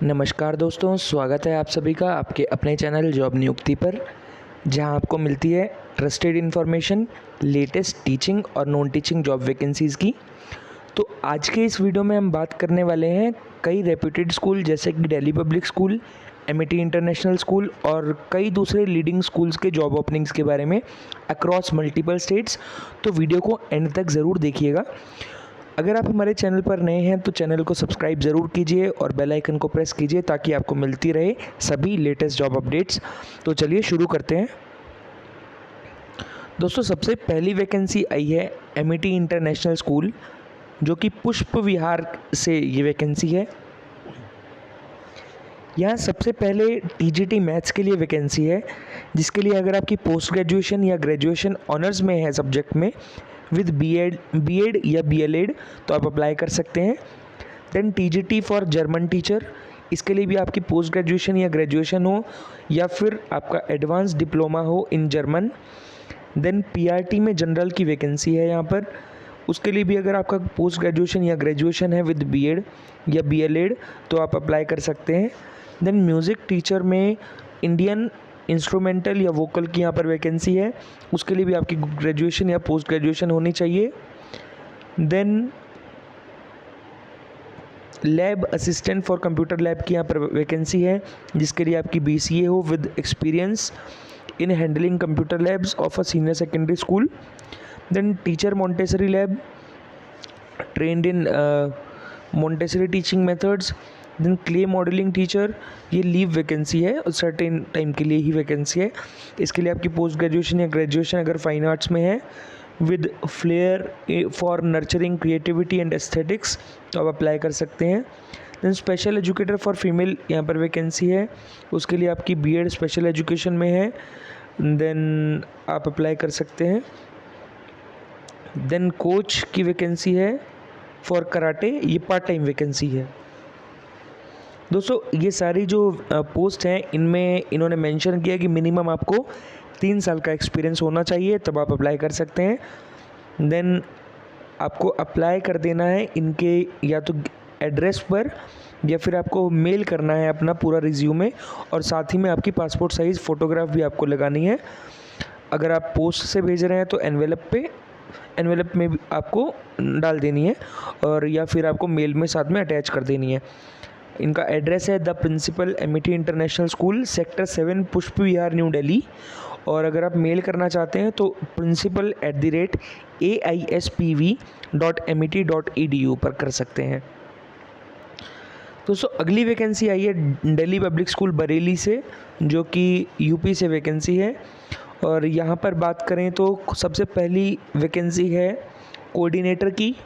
नमस्कार दोस्तों, स्वागत है आप सभी का आपके अपने चैनल जॉब नियुक्ति पर, जहां आपको मिलती है ट्रस्टेड इन्फॉर्मेशन, लेटेस्ट टीचिंग और नॉन टीचिंग जॉब वैकेंसीज़ की। तो आज के इस वीडियो में हम बात करने वाले हैं कई रेप्यूटेड स्कूल जैसे कि Delhi public school, Amity International school और कई दूसरे लीडिंग स्कूल्स के जॉब ओपनिंग्स के बारे में अक्रॉस मल्टीपल स्टेट्स। तो वीडियो को एंड तक ज़रूर देखिएगा। अगर आप हमारे चैनल पर नए हैं तो चैनल को सब्सक्राइब ज़रूर कीजिए और बेल आइकन को प्रेस कीजिए ताकि आपको मिलती रहे सभी लेटेस्ट जॉब अपडेट्स। तो चलिए शुरू करते हैं। दोस्तों, सबसे पहली वैकेंसी आई है एमिटी इंटरनेशनल स्कूल, जो कि पुष्प विहार से ये वैकेंसी है। यहाँ सबसे पहले टीजीटी मैथ्स के लिए वैकेंसी है, जिसके लिए अगर आपकी पोस्ट ग्रेजुएशन या ग्रेजुएशन ऑनर्स में है सब्जेक्ट में विद बीएड या बीएलएड तो आप अप्लाई कर सकते हैं। Then TGT for German teacher, इसके लिए भी आपकी पोस्ट ग्रेजुएशन या ग्रेजुएशन हो या फिर आपका एडवांस डिप्लोमा हो इन जर्मन। देन पीआरटी में जनरल की वैकेंसी है यहाँ पर, उसके लिए भी अगर आपका पोस्ट ग्रेजुएशन या ग्रेजुएशन है विद बीएड या बीएलएड तो आप अप्लाई कर सकते हैं। देन म्यूज़िक टीचर में इंडियन इंस्ट्रूमेंटल या वोकल की यहाँ पर वैकेंसी है, उसके लिए भी आपकी ग्रेजुएशन या पोस्ट ग्रेजुएशन होनी चाहिए। Then lab assistant for computer lab की यहाँ पर वैकेंसी है, जिसके लिए आपकी बीसीए हो with experience in handling computer labs of a senior secondary school. Then teacher Montessori lab, trained in Montessori teaching methods. Then clay modelling teacher, ये leave vacancy है और सर्टेन टाइम के लिए ही वैकेंसी है। इसके लिए आपकी पोस्ट ग्रेजुएशन या ग्रेजुएशन अगर फाइन आर्ट्स में है with flair for nurturing creativity and aesthetics तो आप अप्लाई कर सकते हैं। Then special educator for female यहाँ पर वैकेंसी है, उसके लिए आपकी बीएड स्पेशल एजुकेशन में है, देन आप अप्लाई कर सकते हैं। देन कोच की वैकेंसी है फॉर कराटे, ये पार्ट टाइम वैकेंसी है। दोस्तों, ये सारी जो पोस्ट हैं इनमें इन्होंने मेंशन किया कि मिनिमम आपको 3 साल का एक्सपीरियंस होना चाहिए तब आप अप्लाई कर सकते हैं। देन आपको अप्लाई कर देना है इनके या तो एड्रेस पर या फिर आपको मेल करना है अपना पूरा रिज्यूमे, और साथ ही में आपकी पासपोर्ट साइज़ फ़ोटोग्राफ भी आपको लगानी है। अगर आप पोस्ट से भेज रहे हैं तो एनवेलप में भी आपको डाल देनी है, और या फिर आपको मेल में साथ में अटैच कर देनी है। इनका एड्रेस है the principal Amity International School, sector 7, Pushp Vihar, new Delhi. और अगर आप मेल करना चाहते हैं तो principal@aispv.met.edu पर कर सकते हैं। दोस्तों, अगली वैकेंसी आई है दिल्ली पब्लिक स्कूल बरेली से, जो कि यूपी से वैकेंसी है। और यहाँ पर बात करें तो सबसे पहली वैकेंसी है कोऑर्डिनेटर की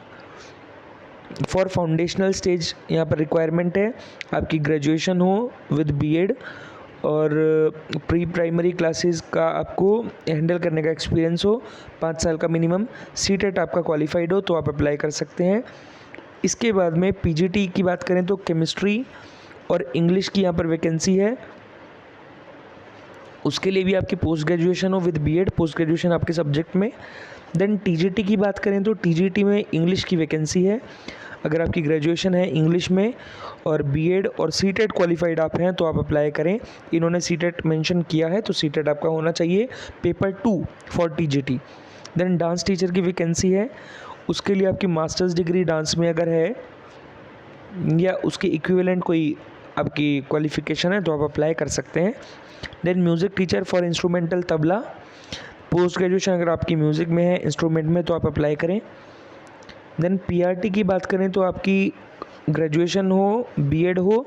फॉर फाउंडेशनल स्टेज। यहाँ पर रिक्वायरमेंट है आपकी ग्रेजुएशन हो विद बीएड और प्री प्राइमरी क्लासेस का आपको हैंडल करने का एक्सपीरियंस हो, 5 साल का मिनिमम, सीटेट आपका क्वालिफाइड हो तो आप अप्लाई कर सकते हैं। इसके बाद में पीजीटी की बात करें तो केमिस्ट्री और इंग्लिश की यहाँ पर वैकेंसी है, उसके लिए भी आपकी पोस्ट ग्रेजुएशन हो विद बीएड, पोस्ट ग्रेजुएशन आपके सब्जेक्ट में। देन टीजीटी की बात करें तो टीजीटी में इंग्लिश की वैकेंसी है, अगर आपकी ग्रेजुएशन है इंग्लिश में और बीएड और सीटेट क्वालिफाइड आप हैं तो आप अप्लाई करें। इन्होंने सीटेट मेंशन किया है तो सीटेट आपका होना चाहिए, paper 2 for TGT. Then dance teacher की वैकेंसी है, उसके लिए आपकी मास्टर्स डिग्री डांस में अगर है या उसके इक्विवेलेंट कोई आपकी क्वालिफिकेशन है तो आप अप्लाई कर सकते हैं। Then music teacher for instrumental tabla, post graduation अगर आपकी म्यूज़िक में है इंस्ट्रूमेंट में तो आप अप्लाई करें। देन पीआरटी की बात करें तो आपकी ग्रेजुएशन हो, बीएड हो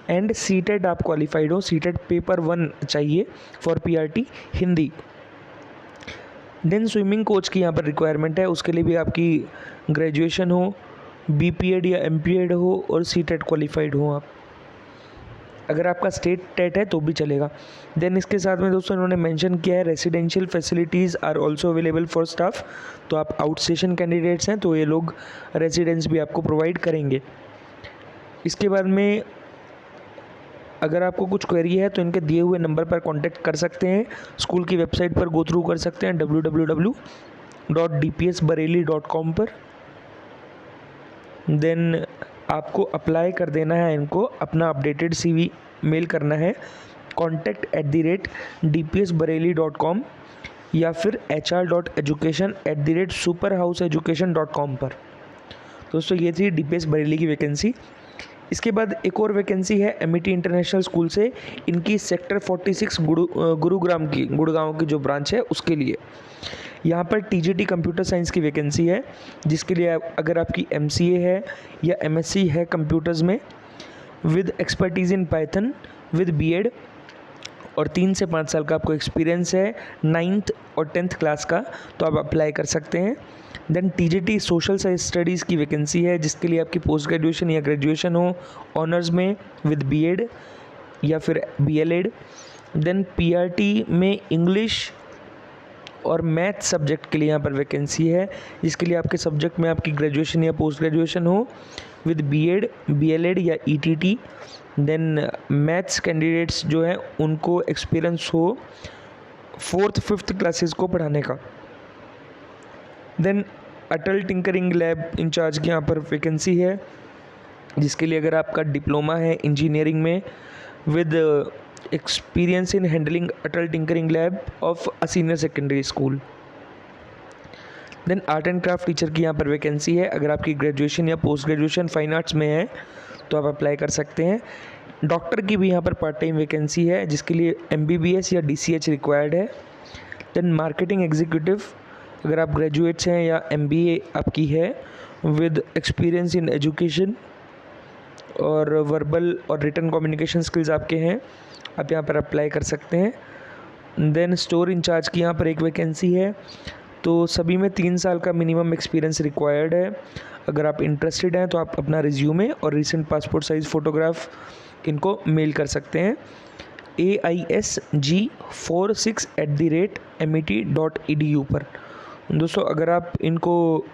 एंड सीटेट आप क्वालिफाइड हो, सीटेट पेपर 1 चाहिए for PRT Hindi. Then swimming coach की यहाँ पर रिक्वायरमेंट है, उसके लिए भी आपकी ग्रेजुएशन हो, बीपीएड या एमपीएड हो और सीटेट क्वालिफाइड हो आप, अगर आपका स्टेट टेट है तो भी चलेगा। देन इसके साथ में दोस्तों इन्होंने मेंशन किया है residential facilities are also available for staff, तो आप आउट स्टेशन कैंडिडेट्स हैं तो ये लोग रेसिडेंस भी आपको प्रोवाइड करेंगे। इसके बाद में अगर आपको कुछ क्वेरी है तो इनके दिए हुए नंबर पर कांटेक्ट कर सकते हैं, स्कूल की वेबसाइट पर गो थ्रू कर सकते हैं www.dpsbareli.com पर। देन आपको अप्लाई कर देना है इनको, अपना अपडेटेड CV मेल करना है contact@dpsbareilly.com या फिर hr.education@superhouseeducation.com पर। दोस्तों ये थी DPS बरेली की वैकेंसी। इसके बाद एक और वैकेंसी है एमिटी इंटरनेशनल स्कूल से, इनकी सेक्टर 46 गुड़गांव की जो ब्रांच है उसके लिए। यहाँ पर TGT कंप्यूटर साइंस की वैकेंसी है, जिसके लिए अगर आपकी MCA है या MSc है कंप्यूटर्स में with expertise in Python with BEd और 3 से 5 साल का आपको एक्सपीरियंस है 9th और 10th क्लास का, तो आप अप्लाई कर सकते हैं। देन TGT सोशल स्टडीज़ की वैकेंसी है, जिसके लिए आपकी पोस्ट ग्रेजुएशन या ग्रेजुएशन हो ऑनर्स में विद BEd या फिर BLEd। देन PRT में इंग्लिश और मैथ सब्जेक्ट के लिए यहाँ पर वैकेंसी है, जिसके लिए आपके सब्जेक्ट में आपकी ग्रेजुएशन या पोस्ट ग्रेजुएशन हो विद BEd, BLEd या ETT। देन मैथ्स कैंडिडेट्स जो हैं उनको एक्सपीरियंस हो 4th 5th क्लासेस को पढ़ाने का। देन अटल टिंकरिंग लैब इंचार्ज की यहाँ पर वैकेंसी है, जिसके लिए अगर आपका डिप्लोमा है इंजीनियरिंग में with experience in handling Atal tinkering lab of a senior secondary school. Then art and craft teacher की यहाँ पर वैकेंसी है, अगर आपकी ग्रेजुएशन या पोस्ट ग्रेजुएशन फाइन आर्ट्स में है तो आप अप्लाई कर सकते हैं। डॉक्टर की भी यहाँ पर पार्ट टाइम वैकेंसी है, जिसके लिए MBBS या DCH रिक्वायर्ड है। देन मार्केटिंग एग्जीक्यूटिव, अगर आप ग्रेजुएट्स हैं या MBA आपकी है विद एक्सपीरियंस इन एजुकेशन और वर्बल और रिटन कम्युनिकेशन स्किल्स आपके हैं, आप यहाँ पर अप्लाई कर सकते हैं। देन स्टोर इंचार्ज की यहाँ पर एक वैकेंसी है, तो सभी में 3 साल का मिनिमम एक्सपीरियंस रिक्वायर्ड है। अगर आप इंटरेस्टेड हैं तो आप अपना रिज्यूमे और रिसेंट पासपोर्ट साइज़ फ़ोटोग्राफ इनको मेल कर सकते हैं aisg46@met.edu पर। दोस्तों अगर आप इनको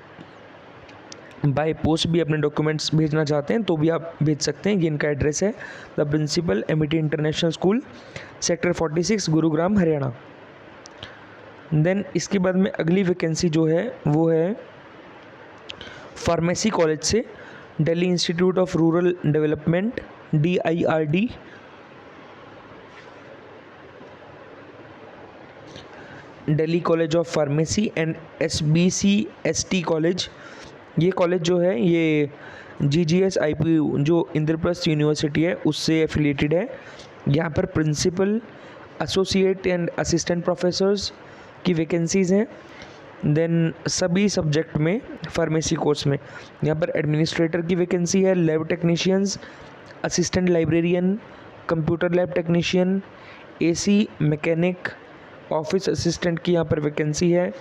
बाय पोस्ट भी अपने डॉक्यूमेंट्स भेजना चाहते हैं तो भी आप भेज सकते हैं। ये इनका एड्रेस है the principal Amity International School, sector 46 Gurugram Haryana. Then इसके बाद में अगली वैकेंसी जो है वो है फार्मेसी कॉलेज से, Delhi institute of rural development DIRD, Delhi college of pharmacy and SBCST college. ये कॉलेज जो है ये GGSIP जो इंद्रप्रस्थ यूनिवर्सिटी है उससे एफिलिएटेड है। यहाँ पर principal, associate and assistant professors की वैकेंसीज़ हैं। देन सभी सब्जेक्ट में फार्मेसी कोर्स में यहाँ पर एडमिनिस्ट्रेटर की वैकेंसी है, lab technicians, assistant librarian, computer lab technician, AC mechanic, office assistant की यहाँ पर वैकेंसी है।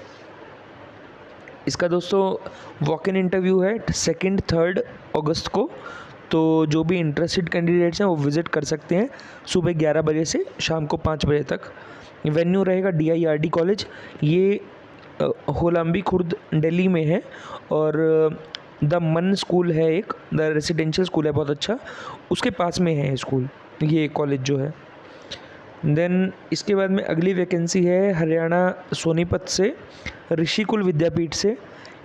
इसका दोस्तों वॉक इन इंटरव्यू है 2 3 अगस्त को, तो जो भी इंटरेस्टेड कैंडिडेट्स हैं वो विज़िट कर सकते हैं सुबह 11 बजे से शाम को 5 बजे तक। वेन्यू रहेगा DIRD कॉलेज, ये होलाम्बी खुर्द दिल्ली में है और द मन स्कूल है एक, द रेसिडेंशियल स्कूल है बहुत अच्छा, उसके पास में है स्कूल, ये कॉलेज जो है। देन इसके बाद में अगली वैकेंसी है हरियाणा सोनीपत से, ऋषिकुल विद्यापीठ से।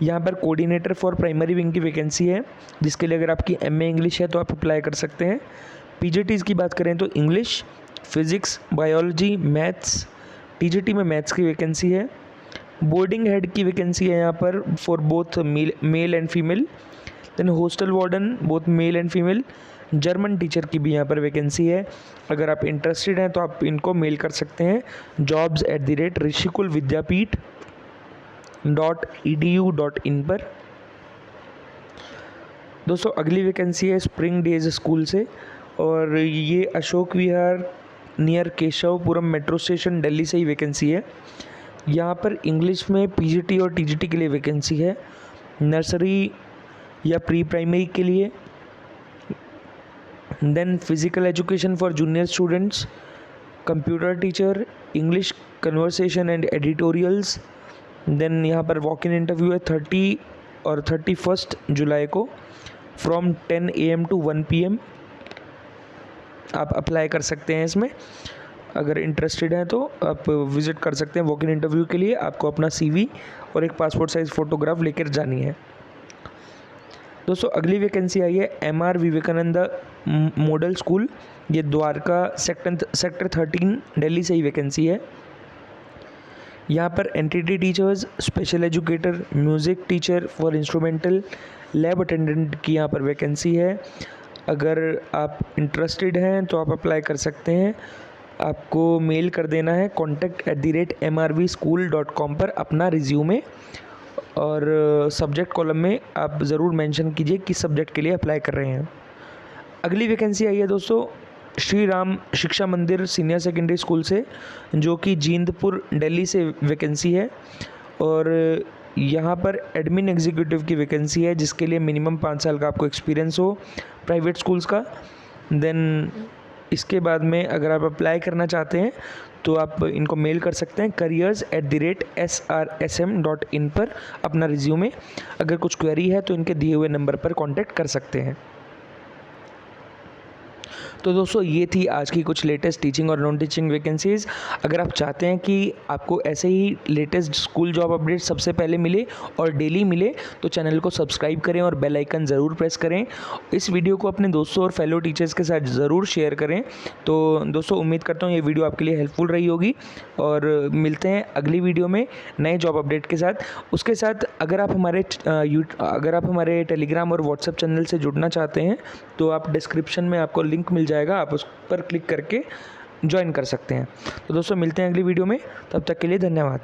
यहाँ पर कोऑर्डिनेटर फॉर प्राइमरी विंग की वैकेंसी है, जिसके लिए अगर आपकी MA इंग्लिश है तो आप अप्लाई कर सकते हैं। PGTs की बात करें तो English, physics, biology, maths, TGT में मैथ्स की वैकेंसी है। बोर्डिंग हेड की वैकेंसी है यहाँ पर for both male and female. Then hostel warden both male and female. German teacher की भी यहाँ पर वैकेंसी है, अगर आप इंटरेस्टेड हैं तो आप इनको मेल कर सकते हैं jobs@rishikulvidyapith.edu.in पर। दोस्तों अगली वैकेंसी है स्प्रिंग डेज स्कूल से, और ये Ashok Vihar near Keshavpuram metro station Delhi से ही वैकेंसी है। यहाँ पर इंग्लिश में PGT और TGT के लिए वैकेंसी है, नर्सरी या प्री प्राइमरी के लिए। Then physical education for junior students, computer teacher, English conversation and editorials. Then यहाँ पर वॉक इन इंटरव्यू है 30 और 31 जुलाई को फ्रॉम 10 AM to 1 PM। आप अप्लाई कर सकते हैं इसमें, अगर इंटरेस्टेड हैं तो आप विज़िट कर सकते हैं वॉक इन इंटरव्यू के लिए। आपको अपना CV और एक पासपोर्ट साइज़ फ़ोटोग्राफ लेकर जानी है। दोस्तों अगली वैकेंसी आई है MR विवेकानंदा मॉडल स्कूल, ये द्वारका सेक्टर 13 दिल्ली से ही वैकेंसी है। यहाँ पर entity teachers, special educator, music teacher for instrumental, lab attendant की यहाँ पर वैकेंसी है। अगर आप इंटरेस्टेड हैं तो आप अप्लाई कर सकते हैं। आपको मेल कर देना है contact@mrvschool.com पर अपना रिज्यूमे, और सब्जेक्ट कॉलम में आप ज़रूर मेंशन कीजिए किस सब्जेक्ट के लिए अप्लाई कर रहे हैं। अगली वैकेंसी आई है दोस्तों श्री राम शिक्षा मंदिर सीनियर सेकेंडरी स्कूल से, जो कि जींदपुर दिल्ली से वैकेंसी है। और यहाँ पर एडमिन एग्जीक्यूटिव की वैकेंसी है, जिसके लिए मिनिमम 5 साल का आपको एक्सपीरियंस हो प्राइवेट स्कूल्स का। देन इसके बाद में अगर आप अप्लाई करना चाहते हैं तो आप इनको मेल कर सकते हैं careers@srsm.in पर अपना रिज्यूमे। अगर कुछ क्वेरी है तो इनके दिए हुए नंबर पर कांटेक्ट कर सकते हैं। तो दोस्तों ये थी आज की कुछ लेटेस्ट टीचिंग और नॉन टीचिंग वैकेंसीज़। अगर आप चाहते हैं कि आपको ऐसे ही लेटेस्ट स्कूल जॉब अपडेट सबसे पहले मिले और डेली मिले, तो चैनल को सब्सक्राइब करें और बेल आइकन ज़रूर प्रेस करें। इस वीडियो को अपने दोस्तों और फेलो टीचर्स के साथ ज़रूर शेयर करें। तो दोस्तों उम्मीद करता हूँ ये वीडियो आपके लिए हेल्पफुल रही होगी, और मिलते हैं अगली वीडियो में नए जॉब अपडेट के साथ। उसके साथ अगर आप हमारे टेलीग्राम और व्हाट्सएप चैनल से जुड़ना चाहते हैं तो आप डिस्क्रिप्शन में आपको लिंक मिल जाएगा, आप उस पर क्लिक करके ज्वाइन कर सकते हैं। तो दोस्तों मिलते हैं अगली वीडियो में, तब तक के लिए धन्यवाद।